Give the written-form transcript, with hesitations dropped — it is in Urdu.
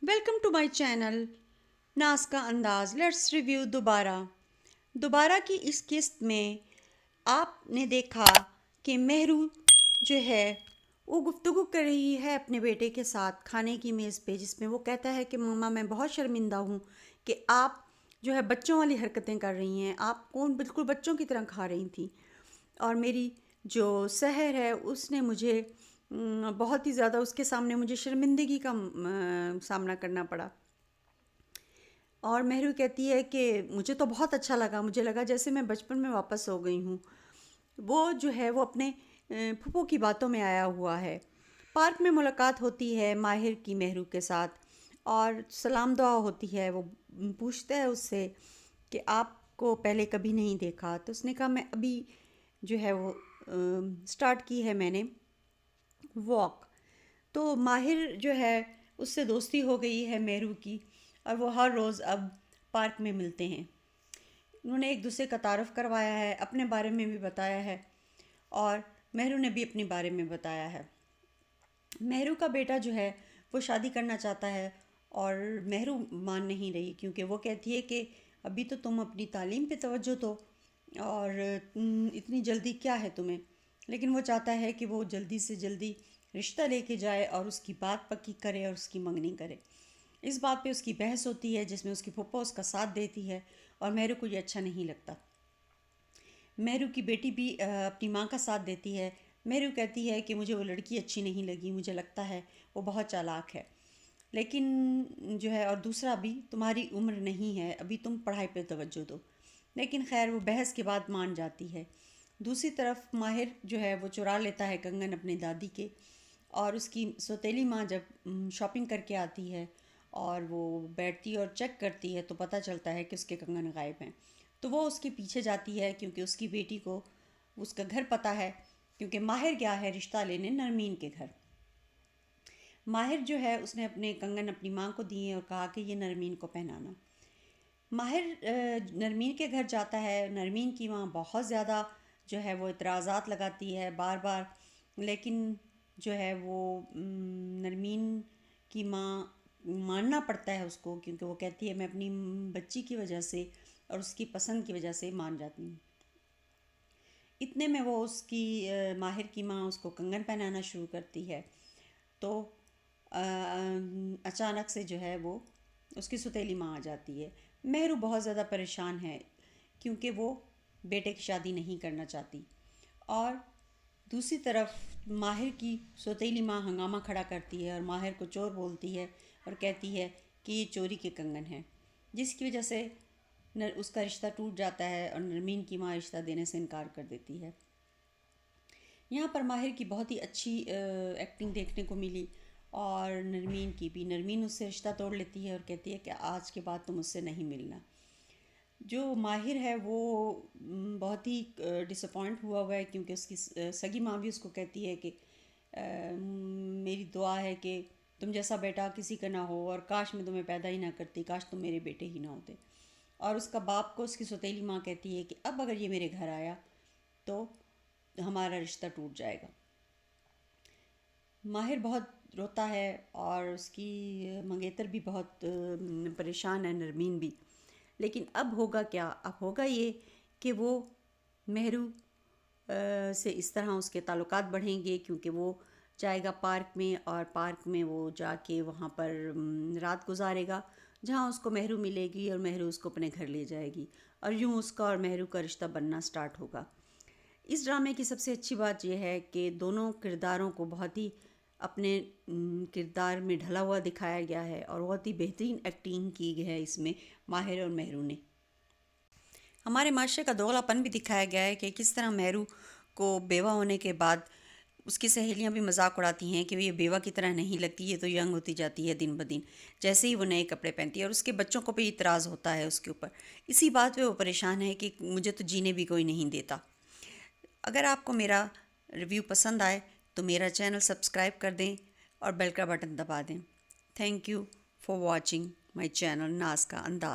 Welcome to my channel Naz کا انداز. لیٹس ریویو دوبارہ کی اس قسط میں آپ نے دیکھا کہ مہرو جو ہے وہ گفتگو کر رہی ہے اپنے بیٹے کے ساتھ کھانے کی میز پہ، جس میں وہ کہتا ہے کہ ماما میں بہت شرمندہ ہوں کہ آپ جو ہے بچوں والی حرکتیں کر رہی ہیں، آپ کون بالکل بچوں کی طرح کھا رہی تھیں، اور میری جو سحر ہے اس نے مجھے بہت ہی زیادہ اس کے سامنے مجھے شرمندگی کا سامنا کرنا پڑا. اور مہرو کہتی ہے کہ مجھے تو بہت اچھا لگا، مجھے لگا جیسے میں بچپن میں واپس ہو گئی ہوں. وہ جو ہے وہ اپنے پھپھو کی باتوں میں آیا ہوا ہے. پارک میں ملاقات ہوتی ہے ماہر کی مہرو کے ساتھ اور سلام دعا ہوتی ہے. وہ پوچھتا ہے اس سے کہ آپ کو پہلے کبھی نہیں دیکھا، تو اس نے کہا میں ابھی جو ہے وہ سٹارٹ کی ہے میں نے واک. تو ماہر جو ہے اس سے دوستی ہو گئی ہے مہرو کی، اور وہ ہر روز اب پارک میں ملتے ہیں. انہوں نے ایک دوسرے کا تعارف کروایا ہے، اپنے بارے میں بھی بتایا ہے، اور مہرو نے بھی اپنے بارے میں بتایا ہے. مہرو کا بیٹا جو ہے وہ شادی کرنا چاہتا ہے، اور مہرو مان نہیں رہی، کیونکہ وہ کہتی ہے کہ ابھی تو تم اپنی تعلیم پہ توجہ دو، اور اتنی جلدی کیا ہے تمہیں. لیکن وہ چاہتا ہے کہ وہ جلدی سے جلدی رشتہ لے کے جائے اور اس کی بات پکی کرے اور اس کی منگنی کرے. اس بات پہ اس کی بحث ہوتی ہے، جس میں اس کی پھپھو اس کا ساتھ دیتی ہے، اور مہرو کو یہ اچھا نہیں لگتا. مہرو کی بیٹی بھی اپنی ماں کا ساتھ دیتی ہے. مہرو کہتی ہے کہ مجھے وہ لڑکی اچھی نہیں لگی، مجھے لگتا ہے وہ بہت چالاک ہے، لیکن جو ہے اور دوسرا بھی تمہاری عمر نہیں ہے، ابھی تم پڑھائی پہ توجہ دو. لیکن خیر وہ بحث کے بعد مان جاتی ہے. دوسری طرف ماہر جو ہے وہ چرا لیتا ہے کنگن اپنی دادی کے، اور اس کی سوتیلی ماں جب شاپنگ کر کے آتی ہے اور وہ بیٹھتی اور چیک کرتی ہے تو پتہ چلتا ہے کہ اس کے کنگن غائب ہیں. تو وہ اس کے پیچھے جاتی ہے، کیونکہ اس کی بیٹی کو اس کا گھر پتہ ہے، کیونکہ ماہر گیا ہے رشتہ لینے نرمین کے گھر. ماہر جو ہے اس نے اپنے کنگن اپنی ماں کو دیے اور کہا کہ یہ نرمین کو پہنانا. ماہر نرمین کے گھر جاتا ہے. نرمین کی ماں بہت زیادہ جو ہے وہ اعتراضات لگاتی ہے بار بار، لیکن جو ہے وہ نرمین کی ماں ماننا پڑتا ہے اس کو، کیونکہ وہ کہتی ہے میں اپنی بچی کی وجہ سے اور اس کی پسند کی وجہ سے مان جاتی ہوں. اتنے میں وہ اس کی ماہر کی ماں اس کو کنگن پہنانا شروع کرتی ہے. تو اچانک سے جو ہے وہ اس کی ستیلی ماں آ جاتی ہے. مہرو بہت زیادہ پریشان ہے، کیونکہ وہ بیٹے کی شادی نہیں کرنا چاہتی، اور دوسری طرف ماہر کی سوتیلی ماں ہنگامہ کھڑا کرتی ہے اور ماہر کو چور بولتی ہے اور کہتی ہے کہ یہ چوری کے کنگن ہیں، جس کی وجہ سے اس کا رشتہ ٹوٹ جاتا ہے اور نرمین کی ماں رشتہ دینے سے انکار کر دیتی ہے. یہاں پر ماہر کی بہت ہی اچھی ایکٹنگ دیکھنے کو ملی، اور نرمین کی بھی. نرمین اس سے رشتہ توڑ لیتی ہے اور کہتی ہے کہ آج کے بعد تم اس سے نہیں ملنا. جو ماہر ہے وہ بہت ہی ڈس اپوائنٹ ہوا ہے، کیونکہ اس کی سگی ماں بھی اس کو کہتی ہے کہ میری دعا ہے کہ تم جیسا بیٹا کسی کا نہ ہو، اور کاش میں تمہیں پیدا ہی نہ کرتی، کاش تم میرے بیٹے ہی نہ ہوتے. اور اس کا باپ کو اس کی سوتیلی ماں کہتی ہے کہ اب اگر یہ میرے گھر آیا تو ہمارا رشتہ ٹوٹ جائے گا. ماہر بہت روتا ہے اور اس کی منگیتر بھی بہت پریشان ہے، نرمین بھی. لیکن اب ہوگا کیا؟ اب ہوگا یہ کہ وہ مہرو سے اس طرح اس کے تعلقات بڑھیں گے، کیونکہ وہ جائے گا پارک میں، اور پارک میں وہ جا کے وہاں پر رات گزارے گا، جہاں اس کو مہرو ملے گی اور مہرو اس کو اپنے گھر لے جائے گی، اور یوں اس کا اور مہرو کا رشتہ بننا سٹارٹ ہوگا. اس ڈرامے کی سب سے اچھی بات یہ ہے کہ دونوں کرداروں کو بہت ہی اپنے کردار میں ڈھلا ہوا دکھایا گیا ہے، اور بہت ہی بہترین ایکٹنگ کی گئی ہے اس میں ماہر اور مہرو نے. ہمارے معاشرے کا دوغلا پن بھی دکھایا گیا ہے کہ کس طرح مہرو کو بیوہ ہونے کے بعد اس کی سہیلیاں بھی مذاق اڑاتی ہیں کہ یہ بیوہ کی طرح نہیں لگتی، یہ تو ینگ ہوتی جاتی ہے دن بدن جیسے ہی وہ نئے کپڑے پہنتی ہے. اور اس کے بچوں کو بھی اعتراض ہوتا ہے اس کے اوپر. اسی بات پہ وہ پریشان ہے کہ مجھے تو جینے بھی کوئی نہیں دیتا. اگر آپ کو میرا ریویو پسند آئے تو میرا چینل سبسکرائب کر دیں اور بیل کا بٹن دبا دیں. Thank you for watching my channel Naz کا انداز.